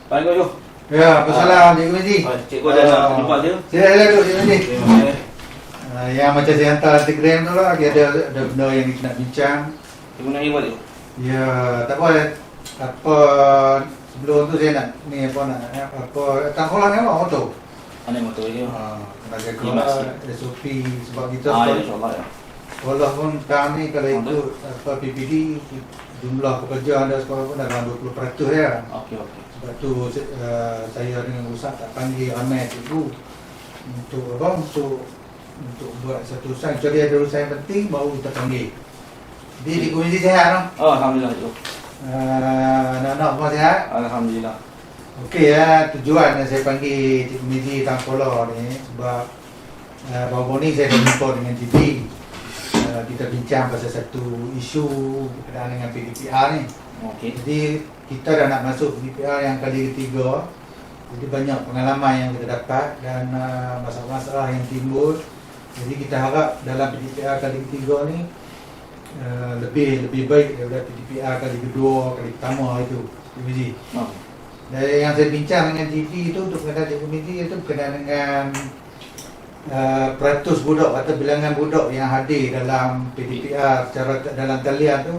Assalamualaikum. Ya, Assalamualaikum Cikgu Haji. Cikgu dah nak jumpa dia. Sila duduk Cikgu Haji. Terima kasih. Yang macam saya hantar Instagram tu lah, ada benda yang kita nak bincang. Cikgu nak buat cikgu? Ya, tak apa. Apa sebelum tu saya nak ni apa datang sekolah ni apa tu? Mana motor dia? Kena jaga SOP sebab kita Ya, insyaAllah ya. sekolah pun sekarang ni kalau ikut apa PPD jumlah pekerja anda sekolah pun dalam 20% ya. Okey. Sebab tu saya dengan Ustaz tak panggil ramai cikgu untuk apa untuk buat satu urusan. Kecuali ada urusan yang penting baru kita panggil. Jadi di komisi sihat tak? Oh, alhamdulillah cikgu. Anak-anak semua sihat? Alhamdulillah. Okey ya, tujuan saya panggil Cikgu Mizi Tang Sekolah ni sebab baru-baru ni saya dah jumpa dengan TV. Kita bincang pasal satu isu berkenaan dengan PDPR ni. Okey. Jadi kita dah nak masuk PDPR yang kali ketiga. Jadi banyak pengalaman yang kita dapat dan masalah-masalah yang timbul. Jadi kita harap dalam PDPR kali ketiga ni lebih baik daripada PDPR kali kedua, kali pertama itu. Cikgu Mizi. Dari yang saya bincang dengan TV itu untuk berkenaan Cikgu Mizi itu berkenaan dengan peratus budak atau bilangan budak yang hadir dalam PDPR secara dalam talian tu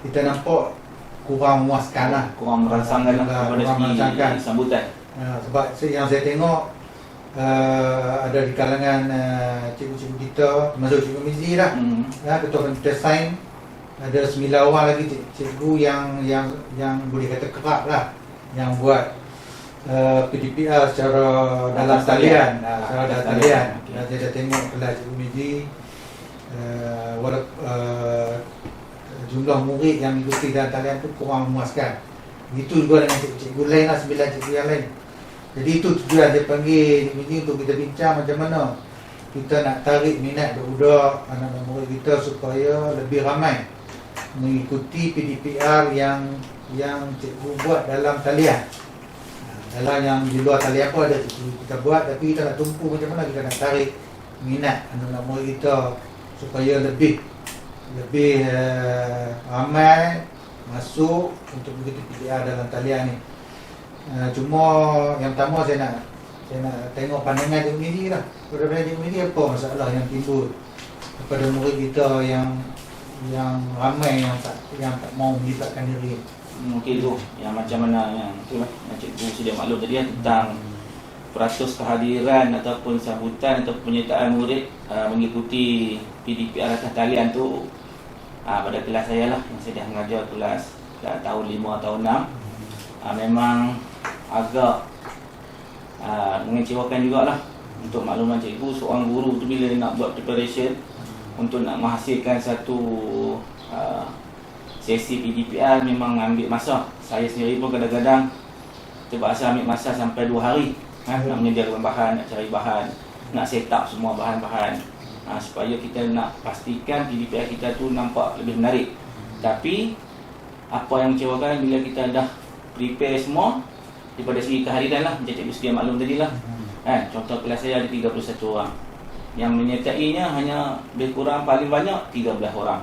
kita nampak kurang memuaskan lah. Kurang merangsangkan lah kepada segi sambutan. Sebab yang saya tengok ada di kalangan cikgu-cikgu kita termasuk Cikgu Mizi lah, ketua komputer sains ada 9 orang lagi cikgu yang boleh kata kerap lah yang buat PDPR secara dalam talian, secara dalam talian. Dan saya dah tengok kelas Cikgu Mizi, jumlah murid yang mengikuti dalam talian tu kurang memuaskan. Begitu juga dengan cikgu lain lah, 9 cikgu yang lain. Jadi itu tujuan saya panggil Cikgu Mizi untuk kita bincang macam mana kita nak tarik minat budak anak-anak murid kita supaya lebih ramai mengikuti PDPR yang cikgu buat dalam talian. Dalam yang di luar talian pun ada kita buat, tapi kita nak tumpu macam mana kita nak tarik minat anak-anak murid kita supaya lebih ramai masuk untuk mengikuti PDPR dalam talian ni. Cuma yang pertama saya nak tengok pandangan Cikgu Mizi lah. Daripada Cikgu Mizi apa masalah yang timbul kepada murid kita yang ramai yang tak mau melibatkan diri. Okey tu, yang macam mana yang itulah yang cikgu sudah maklum tadi tentang peratus kehadiran ataupun sambutan atau penyertaan murid mengikuti PDPR atas talian tu pada kelas saya lah yang saya dah mengajar kelas tahun 5 tahun 6 memang agak mengecewakan jugalah. Untuk makluman cikgu, seorang guru tu bila nak buat preparation untuk nak menghasilkan satu sesi PDPR memang ambil masa. Saya sendiri pun kadang-kadang terpaksa ambil masa sampai 2 hari nak menyediakan bahan, nak cari bahan, nak set up semua bahan-bahan supaya kita nak pastikan PDPR kita tu nampak lebih menarik. Tapi apa yang mengecewakan bila kita dah prepare semua daripada segi kehadiran lah, macam cikgu sedia maklum tadi lah contoh kelas saya ada 31 orang yang menyertainya hanya lebih kurang paling banyak 13 orang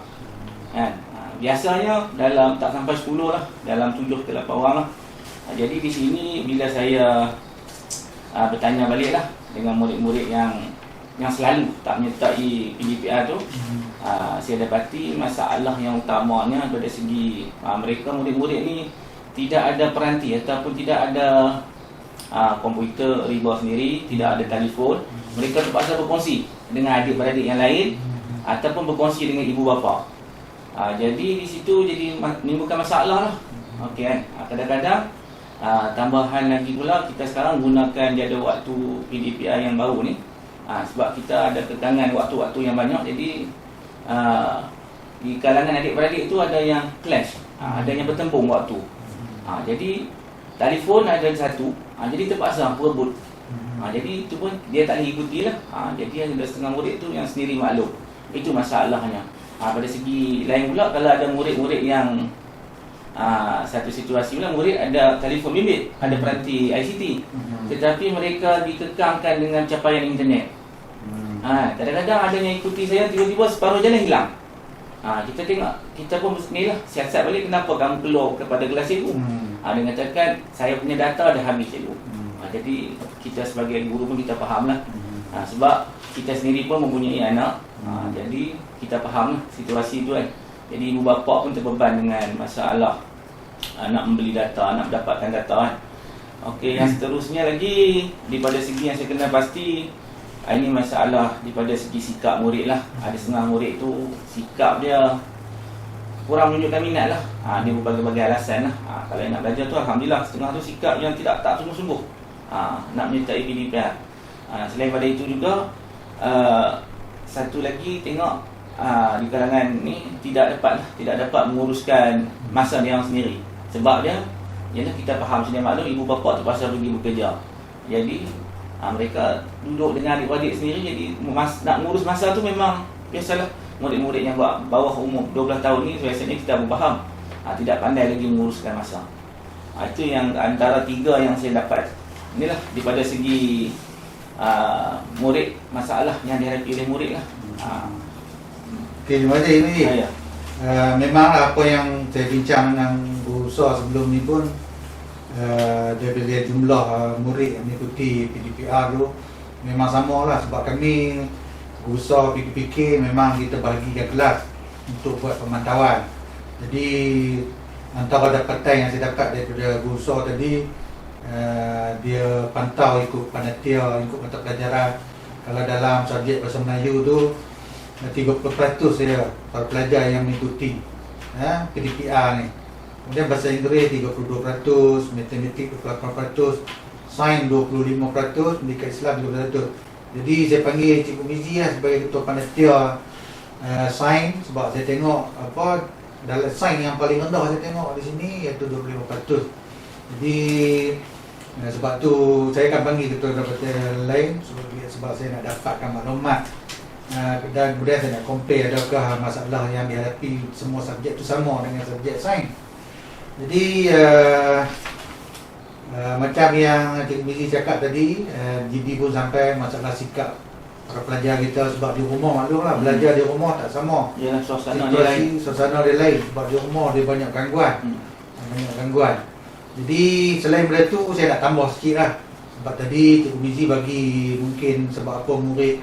biasanya dalam tak sampai 10 lah, dalam 7 ke 8 orang lah. Jadi di sini bila saya bertanya balik lah dengan murid-murid yang selalu tak menyertai PDPR tu, saya dapati masalah yang utamanya dari segi mereka murid-murid ni tidak ada peranti ataupun tidak ada komputer riba sendiri, tidak ada telefon. Mereka terpaksa berkongsi dengan adik-beradik yang lain ataupun berkongsi dengan ibu bapa. Jadi di situ jadi menimbulkan masalah lah. Okey kan. Kadang-kadang tambahan lagi pula kita sekarang gunakan jadual waktu PDPR yang baru ni. Sebab kita ada kekangan waktu-waktu yang banyak, jadi di kalangan adik-beradik tu ada yang clash, ada yang bertempung waktu. Jadi telefon ada satu, jadi terpaksa berebut. Jadi itu pun dia tak boleh ikuti lah. Jadi ada setengah murid tu yang sendiri maklum. Itu masalahnya. Pada segi lain pula, kalau ada murid-murid yang satu situasi pula murid ada telefon bimbit, ada peranti ICT, tetapi mereka dikekangkan dengan capaian internet. Kadang-kadang ada yang ikuti saya, tiba-tiba separuh jalan hilang. Kita tengok, kita pun ni lah siasat balik, kenapa kamu keluar kepada kelas cikgu. Dia mengatakan saya punya data dah habis cikgu. Jadi kita sebagai guru pun kita faham lah. Sebab kita sendiri pun mempunyai anak. Jadi kita faham lah situasi itu kan. Jadi ibu bapa pun terbeban dengan masalah nak membeli data, nak mendapatkan data kan. Okey, yang seterusnya lagi daripada segi yang saya kenal pasti, ini masalah daripada segi sikap murid lah. Ada setengah murid tu sikap dia kurang menunjukkan minat lah. Dia berbagai-bagai alasan lah. Kalau yang nak belajar tu Alhamdulillah, setengah tu sikap yang tak sungguh-sungguh nak menyertai PDPR. Selain daripada itu juga, satu lagi tengok di kalangan ni tidak dapat menguruskan masa dia sendiri. Sebab dia ialah kita faham sedia maklum ibu bapa terpaksa pergi bekerja. Jadi mereka duduk dengan adik-adik sendiri. Jadi nak mengurus masa tu memang biasalah. Murid-murid yang bawah umur 12 tahun ni biasanya kita pun faham tidak pandai lagi menguruskan masa. Itu yang antara 3 yang saya dapat. Inilah daripada segi murid, masalah yang dihadapi oleh murid lah. Okey, terima kasih ini. Memang apa yang saya bincang dengan Guru Besar sebelum ni pun, daripada jumlah murid yang mengikuti PDPR tu memang sama lah. Sebab kami Guru Besar fikir memang kita bahagikan kelas untuk buat pemantauan. Jadi antara dapatan yang saya dapat daripada Guru Besar tadi, dia pantau ikut panitia, ikut mata pelajaran. Kalau dalam subjek bahasa Melayu tu 30% saya para pelajar yang mengikuti PDPR ni. Kemudian bahasa Inggeris 32%, matematik 28%, sains 25%, pendidikan Islam 30%. Jadi saya panggil Cikgu Mizi lah sebagai ketua panitia sains, sebab saya tengok dalam sains yang paling rendah saya tengok di sini iaitu 25%. Jadi sebab tu saya akan panggil ketua panitia lain sebab saya nak dapatkan maklumat. Dan kemudian saya nak compare adakah masalah yang dihadapi semua subjek tu sama dengan subjek sains. Jadi macam yang Cikgu Mizi cakap tadi, GD pun sampai masalah sikap para pelajar kita. Sebab di rumah maklum lah, belajar di rumah tak sama. Yalah, suasana dia lain. Sebab di rumah dia banyak gangguan. Jadi selain daripada tu saya nak tambah sikit lah. Sebab tadi Cikgu Mizi bagi mungkin sebab apa murid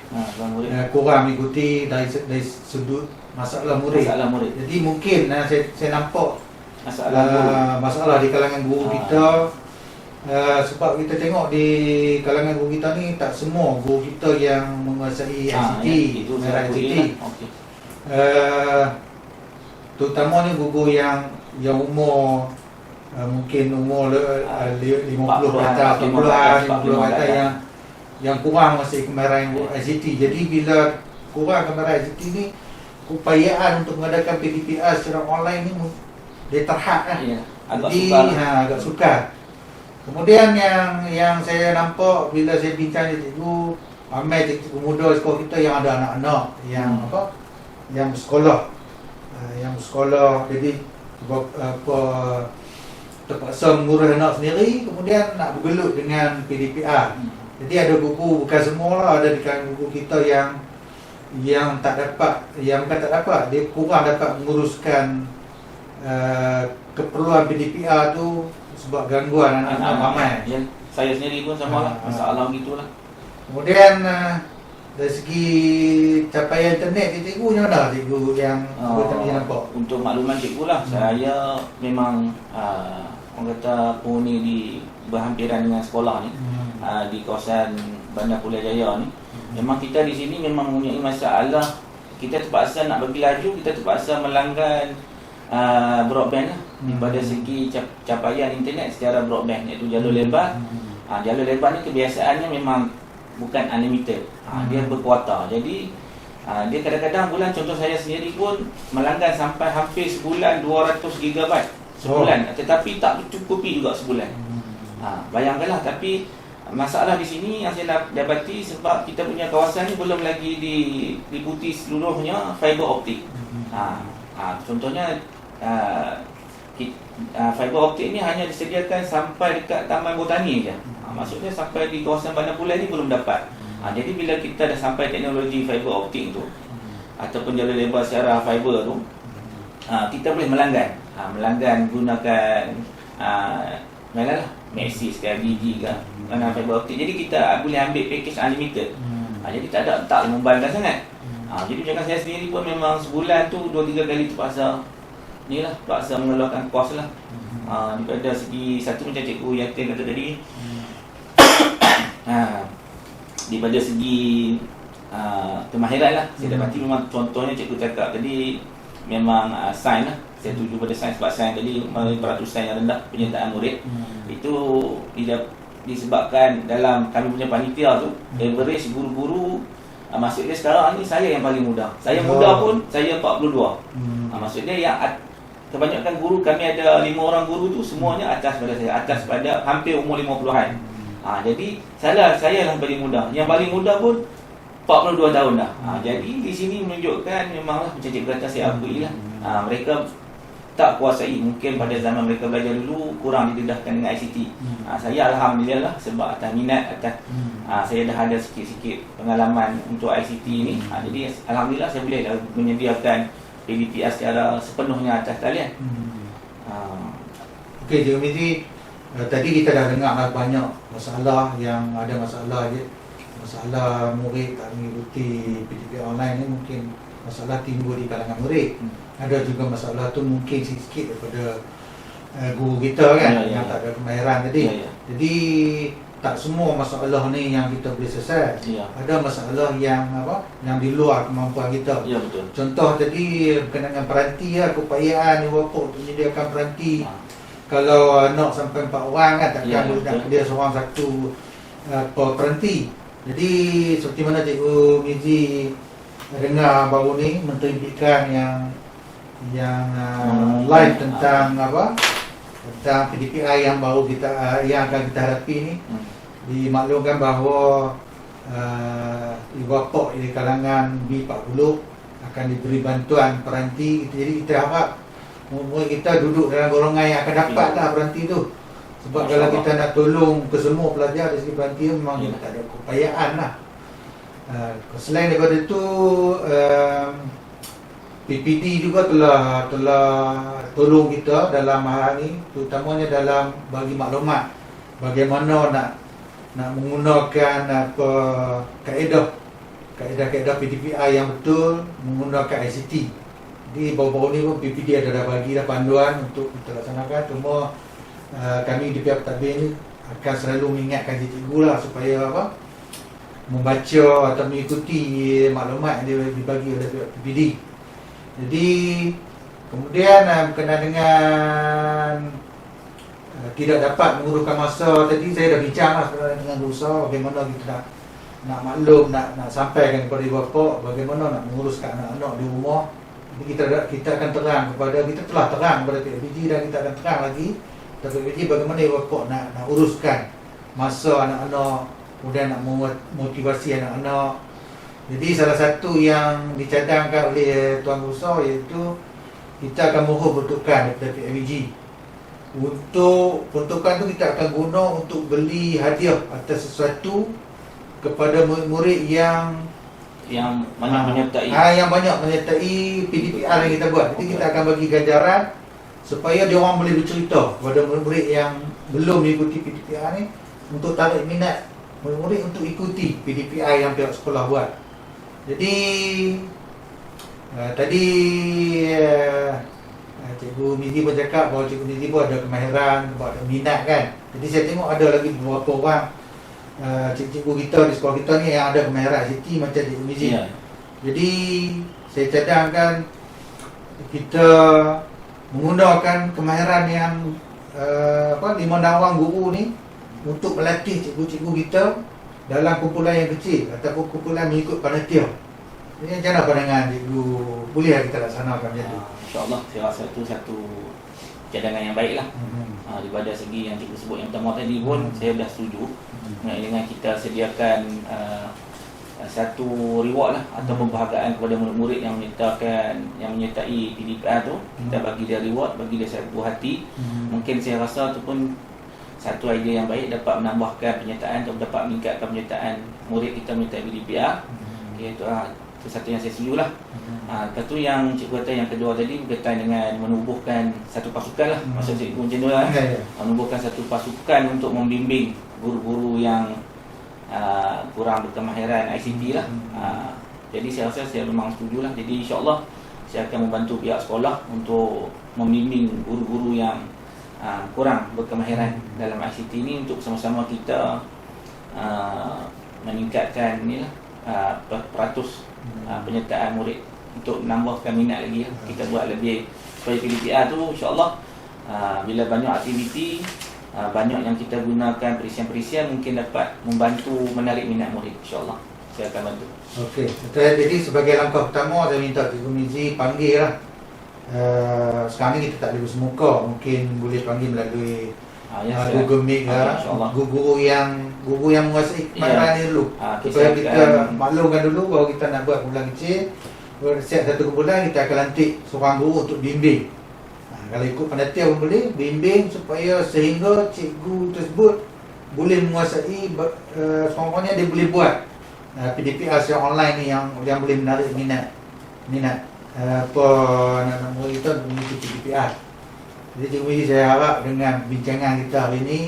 kurang mengikuti dari sudut masalah murid. Jadi mungkin saya nampak masalah di kalangan guru kita. Sebab kita tengok di kalangan guru kita ni tak semua guru kita yang menguasai ICT, terutamanya guru yang umur mungkin umur 50 ke atas, 40-an, 50 ke atas yang kurang masih kemahiran ICT. Jadi bila kurang kemahiran ICT ni, upayaan untuk mengadakan PDPR secara online ni dia terhad lah. Agak sukar. Kemudian yang saya nampak bila saya bincang dengan cikgu, ramai cikgu muda sekolah kita yang ada anak-anak yang bersekolah. Jadi terpaksa mengurus anak sendiri, kemudian nak bergelut dengan PDPR. Jadi ada guru, bukan semua lah, ada di kalangan guru kita yang tak dapat, yang bukan tak dapat, dia kurang dapat menguruskan keperluan PDPR tu sebab gangguan anak-anak ramai. Saya sendiri pun sama lah, masalah gitulah. Kemudian dari segi capaian internet, cikgu macam mana cikgu yang tadi nampak? Untuk makluman cikgu lah, saya memang orang kata penghuni di berhampiran dengan sekolah ni, di kawasan Bandar Pulau Jaya ni. Memang kita di sini memang mempunyai masalah. Kita terpaksa nak bagi laju, kita terpaksa melanggan broadband lah. Daripada segi capaian internet secara broadband, iaitu jalur lebar. Jalur lebar ni kebiasaannya memang bukan unlimited. Dia berkuota. Jadi dia kadang-kadang bulan, contoh saya sendiri pun melanggan sampai hampir sebulan 200 GB sebulan, tetapi tak mencukupi juga sebulan. Bayangkanlah. Tapi masalah di sini yang saya dapati, sebab kita punya kawasan ni belum lagi diliputi seluruhnya fiber optik. Contohnya fiber optik ni hanya disediakan sampai dekat Taman Botani je. Maksudnya sampai di kawasan Bandar Pulau ni belum dapat. Jadi bila kita dah sampai teknologi fiber optik tu, ataupun jalur lebar secara fiber tu, kita boleh melanggan gunakan mana lah Maxis ke, Digi ke, mana fiber optic. Jadi kita boleh ambil package unlimited. Jadi tak ada membebankan sangat. Jadi jangan saya sendiri pun memang sebulan tu 2-3 kali terpaksa mengeluarkan kos lah. Daripada segi satu macam cikgu Yatin kata tadi, daripada segi kemahiran lah, saya dapati memang contohnya cikgu cakap tadi memang sains lah. Saya tuju pada sains, sebab sains tadi peratusan yang rendah penyertaan murid. Itu disebabkan dalam kami punya panitia tu, average guru-guru maksudnya sekarang ni saya yang paling muda. Saya muda pun saya 42. Maksudnya yang kebanyakan guru, kami ada 5 orang guru tu semuanya atas pada saya, atas pada hampir umur 50-an. Jadi saya lah paling muda. Yang paling muda pun 42 tahun dah. Jadi di sini menunjukkan memanglah macam cikgu kata, saya akui lah. Mereka tak kuasai, mungkin pada zaman mereka belajar dulu kurang didedahkan dengan ICT. Saya alhamdulillah lah, sebab atas minat, saya dah ada sikit-sikit pengalaman untuk ICT ni. Jadi alhamdulillah saya boleh menyediakan PDPR secara sepenuhnya atas talian. Okey, Cikgu Mizi, tadi kita dah dengar banyak masalah yang ada masalah murid tak mengikuti PDPR online ni. Mungkin masalah timbul di kalangan murid. Ada juga masalah tu mungkin sikit daripada guru kita kan, yang tak ada kemahiran tadi. Jadi tak semua masalah ni yang kita boleh selesai. Ada masalah yang di luar kemampuan kita. Betul. Contoh tadi berkenaan dengan peranti lah, keupayaan ibu bapa untuk menyediakan peranti. Kalau anak sampai 4 orang kan, takkan nak dia seorang satu peranti. Jadi seperti mana Cikgu Mizi dengar baru ni, Menteri Pendidikan yang live tentang tentang PDPI yang baru yang akan kita hadapi ni, dimaklumkan bahawa ibu bapa di kalangan B40 akan diberi bantuan peranti. Jadi kita harap murid kita duduk dalam golongan yang akan dapat lah peranti tu. Sebab kalau kita nak tolong ke semua pelajar dari segi peranti tu, memang kita tak ada keupayaan lah. Selain daripada itu, PPD juga telah tolong kita dalam hal ni, terutamanya dalam bagi maklumat bagaimana nak menggunakan kaedah PDPI yang betul menggunakan ICT. Jadi baru-baru ni pun PPD dah bagi panduan untuk kita laksanakan. Cuma kami di pihak pentadbir ni akan selalu mengingatkan cikgu lah supaya membaca atau mengikuti maklumat yang dibagi oleh pihak PPD. Jadi kemudian berkenaan dengan tidak dapat menguruskan masa, tadi saya dah bincang lah sebenarnya dengan Rusa bagaimana kita nak maklum, nak sampaikan kepada ibu bapa bagaimana nak menguruskan anak-anak di rumah. Jadi kita akan terang kita telah terang kepada PPG, dan kita akan terang lagi kepada PPG bagaimana ibu bapa nak uruskan masa anak-anak, kemudian nak memotivasi anak-anak. Jadi salah satu yang dicadangkan oleh Tuan Rusa iaitu kita akan mohon peruntukan daripada PABG. Untuk peruntukan tu kita akan guna untuk beli hadiah atau sesuatu kepada murid-murid yang banyak menyertai yang banyak menyertai PDPR yang kita buat. Jadi kita akan bagi ganjaran supaya dia orang boleh bercerita kepada murid-murid yang belum mengikuti PDPR ni, untuk tarik minat murid-murid untuk ikuti PDPR yang pihak sekolah buat. Jadi tadi Cikgu Mizi pun cakap bahawa Cikgu Mizi pun ada kemahiran, ada minat kan. Jadi saya tengok ada lagi beberapa orang cikgu kita di sekolah kita ni yang ada kemahiran ICT macam Cikgu Mizi. Jadi saya cadangkan kita menggunakan kemahiran yang 5-6 orang guru ni untuk melatih cikgu-cikgu kita dalam kumpulan yang kecil ataupun kumpulan mengikut panitia. Ini macam mana pandangan cikgu? Boleh kita laksanakan macam tu? InsyaAllah saya rasa itu satu cadangan yang baik lah. Daripada segi yang cikgu sebut yang pertama tadi pun saya dah setuju dengan kita sediakan satu reward lah atau penghargaan kepada murid-murid yang menyertai PDPR tu. Kita bagi dia reward, bagi dia satu buah hati. Mungkin saya rasa itu pun satu idea yang baik, dapat menambahkan penyertaan atau dapat meningkatkan penyertaan murid kita menyertai PDPR. Okay, Itu satu yang saya setuju lah. Lepas tu yang cikgu kata yang kedua tadi berkaitan dengan menubuhkan satu pasukan lah. Maksud cikgu macam tu lah. Menubuhkan satu pasukan untuk membimbing guru-guru yang kurang berkemahiran ICT lah. Jadi saya rasa saya memang setuju lah. Jadi insyaAllah saya akan membantu pihak sekolah untuk membimbing guru-guru yang kurang berkemahiran dalam ICT ini untuk sama-sama kita meningkatkan inilah peratus penyertaan murid untuk menambahkan minat lagi lah. Kita buat lebih supaya PDPR tu insyaAllah bila banyak aktiviti, banyak yang kita gunakan perisian-perisian mungkin dapat membantu menarik minat murid, insyaAllah saya akan bantu. Okey, jadi sebagai langkah pertama saya minta Cikgu Mizi panggil lah. Sekarang ni kita tak boleh bersemuka, mungkin boleh panggil melalui Google Meet lah. Guru-guru yang menguasai kemahiran ni dulu, supaya kita maklumkan dulu bahawa kita nak buat kumpulan kecil. Setiap satu kumpulan kita akan lantik seorang guru untuk bimbing. Kalau ikut panitia pun boleh bimbing supaya sehingga cikgu tersebut boleh menguasai, sekurang-kurangnya dia boleh buat PDPR secara online ni yang boleh menarik minat anak-anak murid kita untuk mengikuti PDPR. Jadi Cikgu Mizi, saya harap dengan bincangan kita hari ini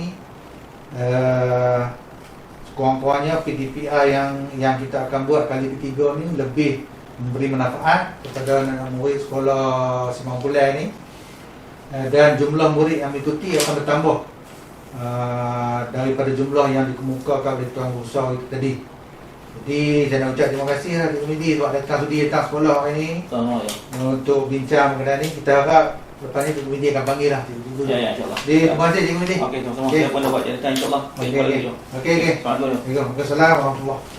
sekurang-kurangnya PDPR yang kita akan buat kali ketiga ni lebih memberi manfaat kepada anak-anak murid sekolah Simpang Pulai ni, dan jumlah murid yang mengikuti akan bertambah daripada jumlah yang dikemukakan oleh Tuan Guru Besar itu tadi. Jadi saya nak ucap terima kasih lah Cikgu Mizi sebab datang sekolah hari ini untuk bincang mengenai ni. Kita harap lepas ni Cikgu Mizi akan panggil lah cikgu. Ya, insyaAllah. Terima kasih Cikgu Mizi. Okey, sama-sama. Saya pun dapat catatan insyaAllah. Okey. Assalamualaikum warahmatullahi wabarakatuh.